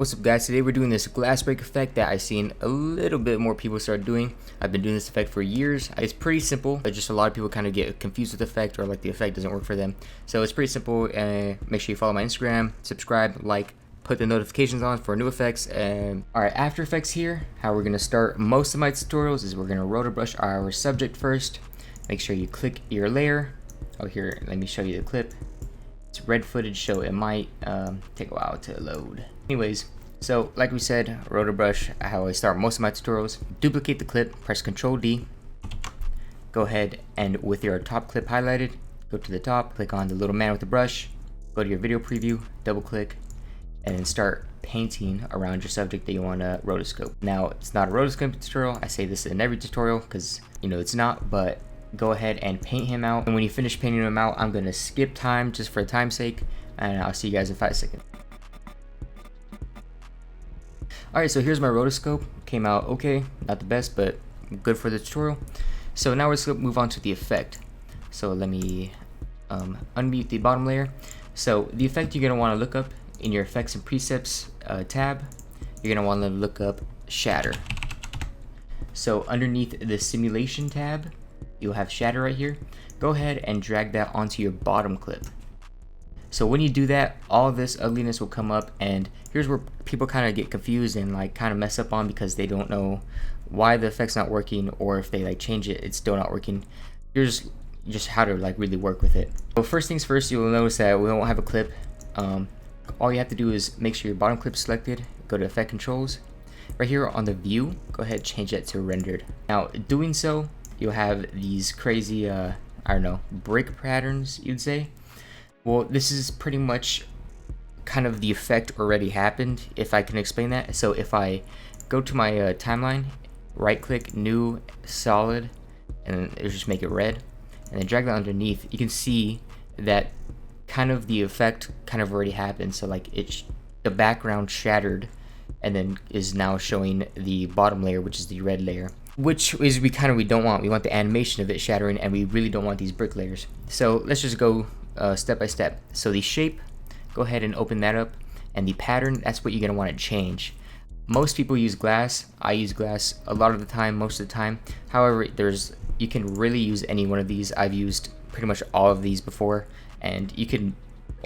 What's up guys, today we're doing this glass break effect that I've seen a little bit more people start doing. I've been doing this effect for years. It's pretty simple, but just a lot of people kind of get confused with the effect, or like the effect doesn't work for them. So it's pretty simple. Make sure you follow my Instagram, subscribe, like, put the notifications on for new effects. Alright, After Effects here. How we're going to start most of my tutorials is we're going to Rota Brush our subject first. Make sure you click your layer. Oh, here, let me show you the clip. It's red footage, so it might take a while to load. Anyways, so like we said, Rota Brush, how I start most of my tutorials. Duplicate the clip, press Ctrl D. Go ahead and with your top clip highlighted, go to the top, click on the little man with the brush, go to your video preview, double click, and then start painting around your subject that you want to rotoscope. Now, it's not a rotoscope tutorial. I say this in every tutorial because, you know, it's not, but go ahead and paint him out. And when you finish painting him out, I'm going to skip time just for time's sake, and I'll see you guys in 5 seconds. Alright, so here's my rotoscope. Came out okay, not the best, but good for the tutorial. So now we're just going to move on to the effect. So let me unmute the bottom layer. So the effect you're going to want to look up in your Effects and Presets tab, you're going to want to look up Shatter. So underneath the Simulation tab, you'll have Shatter right here. Go ahead and drag that onto your bottom clip. So when you do that, all this ugliness will come up, and here's where people kind of get confused and like kind of mess up on because they don't know why the effect's not working, or if they like change it, it's still not working. Here's just how to like really work with it. So first things first, you'll notice that we won't have a clip. All you have to do is make sure your bottom clip is selected, go to Effect Controls. Right here on the view, go ahead, change that to rendered. Now doing so, you'll have these crazy, I don't know, break patterns, you'd say. Well, this is pretty much kind of the effect already happened, if I can explain that. So if I go to my timeline, right click, new, solid, and it'll just make it red, and then drag that underneath, you can see that kind of the effect kind of already happened. So like the background shattered and then is now showing the bottom layer, which is the red layer, which is we don't want. We want the animation of it shattering, and we really don't want these brick layers. So let's just go step by step. So the shape, go ahead and open that up, and the pattern, that's what you're going to want to change. Most people use glass. I use glass a lot of the time, most of the time. However, you can really use any one of these. I've used pretty much all of these before, and you can,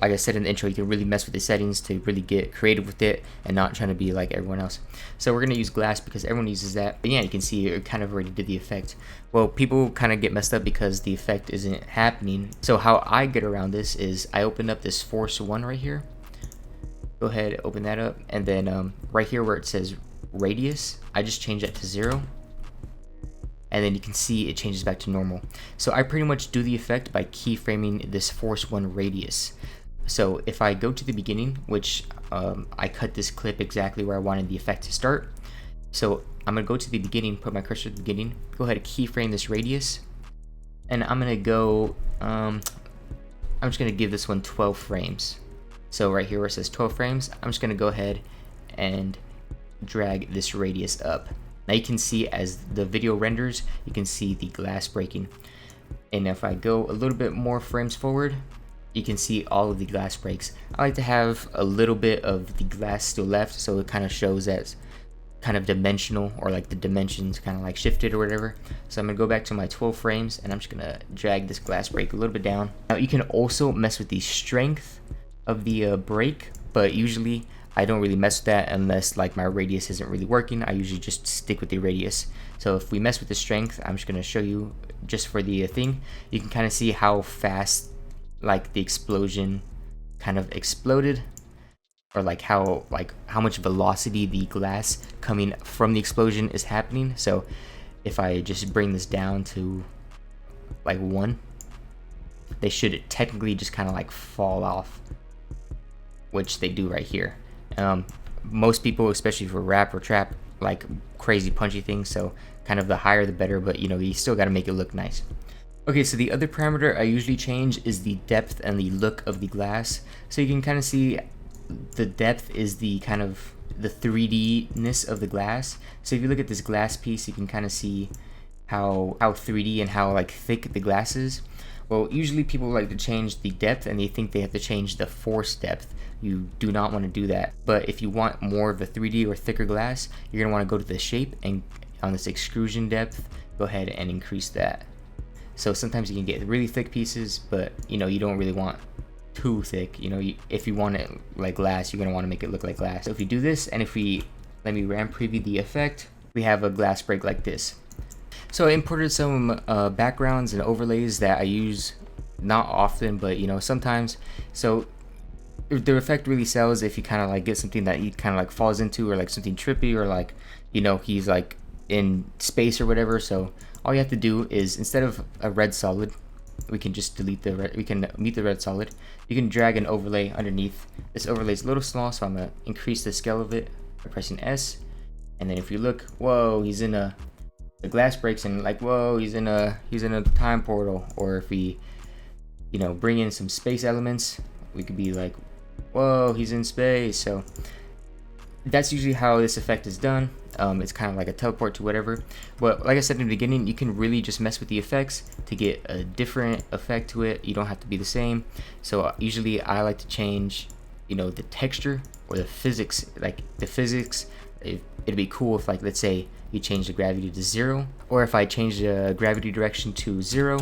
like I said in the intro, you can really mess with the settings to really get creative with it and not trying to be like everyone else. So we're going to use glass because everyone uses that. But yeah, you can see it kind of already did the effect. Well, people kind of get messed up because the effect isn't happening. So how I get around this is I open up this Force 1 right here. Go ahead, open that up, and then right here where it says radius, I just change that to 0. And then you can see it changes back to normal. So I pretty much do the effect by keyframing this Force 1 radius. So if I go to the beginning, which I cut this clip exactly where I wanted the effect to start. So I'm going to go to the beginning, put my cursor at the beginning, go ahead and keyframe this radius. And I'm going to go, I'm just going to give this one 12 frames. So right here where it says 12 frames, I'm just going to go ahead and drag this radius up. Now you can see as the video renders, you can see the glass breaking. And if I go a little bit more frames forward, you can see all of the glass breaks. I like to have a little bit of the glass still left, so it kind of shows as kind of dimensional, or like the dimensions kind of like shifted or whatever. So I'm gonna go back to my 12 frames, and I'm just gonna drag this glass break a little bit down. Now you can also mess with the strength of the break, but usually I don't really mess with that unless like my radius isn't really working. I usually just stick with the radius. So if we mess with the strength, I'm just gonna show you just for the thing. You can kind of see how fast like the explosion kind of exploded, or like how much velocity the glass coming from the explosion is happening. So if I just bring this down to like 1, they should technically just kind of like fall off, which they do right here. Most people, especially for rap or trap, like crazy punchy things, so kind of the higher the better, but you know, you still got to make it look nice. Okay, so the other parameter I usually change is the depth and the look of the glass. So you can kind of see the depth is the kind of the 3D-ness of the glass. So if you look at this glass piece, you can kind of see how 3D and how like thick the glass is. Well, usually people like to change the depth and they think they have to change the force depth. You do not want to do that. But if you want more of a 3D or thicker glass, you're gonna want to go to the shape, and on this extrusion depth, go ahead and increase that. So sometimes you can get really thick pieces, but you know, you don't really want too thick. You know, if you want it like glass, you're gonna want to make it look like glass. So if we do this, and if we let me RAM preview the effect, we have a glass break like this. So I imported some backgrounds and overlays that I use not often, but you know, sometimes. So the effect really sells if you kind of like get something that he kind of like falls into, or like something trippy, or like, you know, he's like in space or whatever. So all you have to do is, instead of a red solid, we can just delete the red, we can mute the red solid. You can drag an overlay underneath. This overlay is a little small, so I'm gonna increase the scale of it by pressing S. And then if you look, whoa, he's in a, the glass breaks, and like, whoa, he's in a time portal. Or if we, you know, bring in some space elements, we could be like, whoa, he's in space. So that's usually how this effect is done. It's kind of like a teleport to whatever. But like I said in the beginning, you can really just mess with the effects to get a different effect to it. You don't have to be the same. So usually I like to change, you know, the texture or the physics. Like the physics, it'd be cool if, like, let's say you change the gravity to 0, or if I change the gravity direction to 0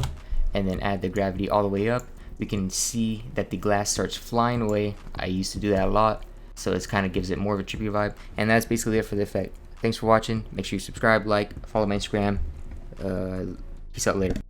and then add the gravity all the way up, we can see that the glass starts flying away. I used to do that a lot, so it kind of gives it more of a trippy vibe. And that's basically it for the effect. Thanks for watching. Make sure you subscribe, like, follow my Instagram. Peace out later.